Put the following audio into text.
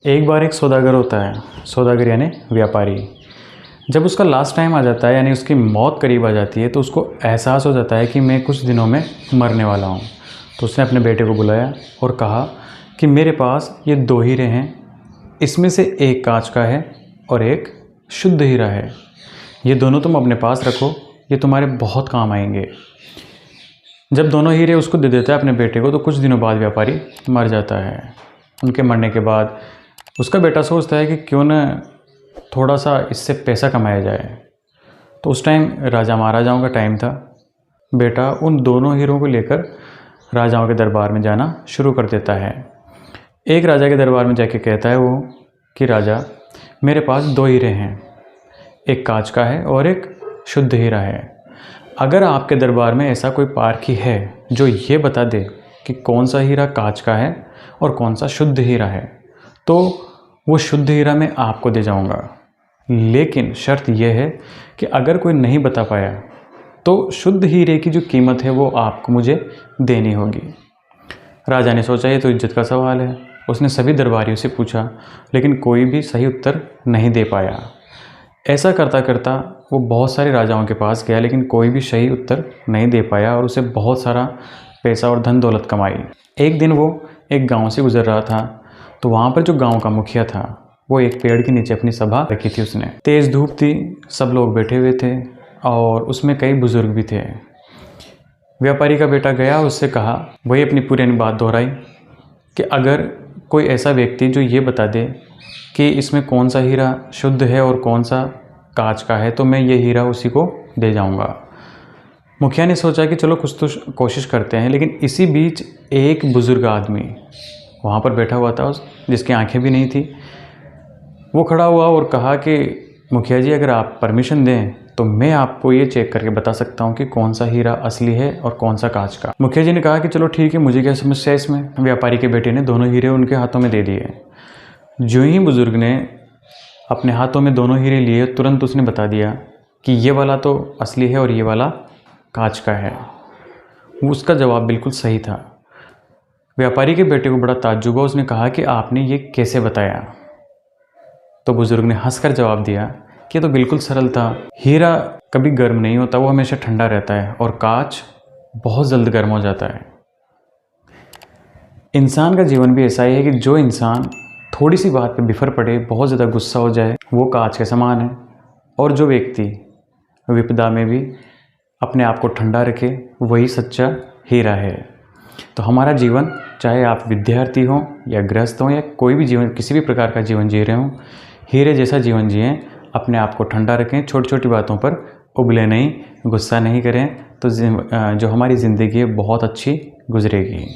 एक बार एक सौदागर होता है, सौदागर यानी व्यापारी। जब उसका लास्ट टाइम आ जाता है यानी उसकी मौत करीब आ जाती है तो उसको एहसास हो जाता है कि मैं कुछ दिनों में मरने वाला हूँ। तो उसने अपने बेटे को बुलाया और कहा कि मेरे पास ये 2 हीरे हैं, इसमें से एक कांच का है और एक शुद्ध हीरा है। ये दोनों तुम अपने पास रखो, ये तुम्हारे बहुत काम आएंगे। जब दोनों हीरे उसको दे देता है अपने बेटे को तो कुछ दिनों बाद व्यापारी मर जाता है। उनके मरने के बाद उसका बेटा सोचता है कि क्यों न थोड़ा सा इससे पैसा कमाया जाए। तो उस टाइम राजा महाराजाओं का टाइम था। बेटा उन दोनों हीरों को लेकर राजाओं के दरबार में जाना शुरू कर देता है। एक राजा के दरबार में जाके कहता है वो कि राजा, मेरे पास 2 हीरे हैं, एक कांच का है और एक शुद्ध हीरा है। अगर आपके दरबार में ऐसा कोई पारखी है जो ये बता दे कि कौन सा हीरा कांच का है और कौन सा शुद्ध हीरा है, तो वो शुद्ध हीरा मैं आपको दे जाऊंगा। लेकिन शर्त यह है कि अगर कोई नहीं बता पाया तो शुद्ध हीरे की जो कीमत है वो आपको मुझे देनी होगी। राजा ने सोचा ये तो इज्जत का सवाल है। उसने सभी दरबारियों से पूछा लेकिन कोई भी सही उत्तर नहीं दे पाया। ऐसा करता करता वो बहुत सारे राजाओं के पास गया लेकिन कोई भी सही उत्तर नहीं दे पाया और उसे बहुत सारा पैसा और धन दौलत कमाई। एक दिन वो एक गांव से गुजर रहा था तो वहाँ पर जो गांव का मुखिया था वो एक पेड़ के नीचे अपनी सभा रखी थी। उसने तेज़ धूप थी, सब लोग बैठे हुए थे और उसमें कई बुजुर्ग भी थे। व्यापारी का बेटा गया, उससे कहा, वही अपनी पुरानी बात दोहराई कि अगर कोई ऐसा व्यक्ति जो ये बता दे कि इसमें कौन सा हीरा शुद्ध है और कौन सा कांच का है तो मैं ये हीरा उसी को दे जाऊंगा। मुखिया ने सोचा कि चलो कुछ तो कोशिश करते हैं। लेकिन इसी बीच एक बुज़ुर्ग आदमी वहाँ पर बैठा हुआ था जिसकी आंखें भी नहीं थी। वो खड़ा हुआ और कहा कि मुखिया जी, अगर आप परमिशन दें तो मैं आपको ये चेक करके बता सकता हूँ कि कौन सा हीरा असली है और कौन सा कांच का। मुखिया जी ने कहा कि चलो ठीक है, मुझे क्या समस्या है इसमें। व्यापारी के बेटे ने दोनों हीरे उनके हाथों में दे दिए। जो ही बुज़ुर्ग ने अपने हाथों में दोनों हीरे लिए तुरंत उसने बता दिया कि ये वाला तो असली है और ये वाला कांच का है। उसका जवाब बिल्कुल सही था। व्यापारी के बेटे को बड़ा ताज्जुब हुआ। उसने कहा कि आपने ये कैसे बताया? तो बुजुर्ग ने हंसकर जवाब दिया कि ये तो बिल्कुल सरल था। हीरा कभी गर्म नहीं होता, वो हमेशा ठंडा रहता है और कांच बहुत जल्द गर्म हो जाता है। इंसान का जीवन भी ऐसा ही है कि जो इंसान थोड़ी सी बात पे बिफर पड़े, बहुत ज़्यादा गुस्सा हो जाए, वो कांच के समान है। और जो व्यक्ति विपदा में भी अपने आप को ठंडा रखे, वही सच्चा हीरा है। तो हमारा जीवन, चाहे आप विद्यार्थी हों या गृहस्थ हों या कोई भी जीवन, किसी भी प्रकार का जीवन जी रहे हों, हीरे जैसा जीवन जिएं। अपने आप को ठंडा रखें, छोटी छोटी बातों पर उबले नहीं, गुस्सा नहीं करें, तो जो हमारी ज़िंदगी है बहुत अच्छी गुजरेगी।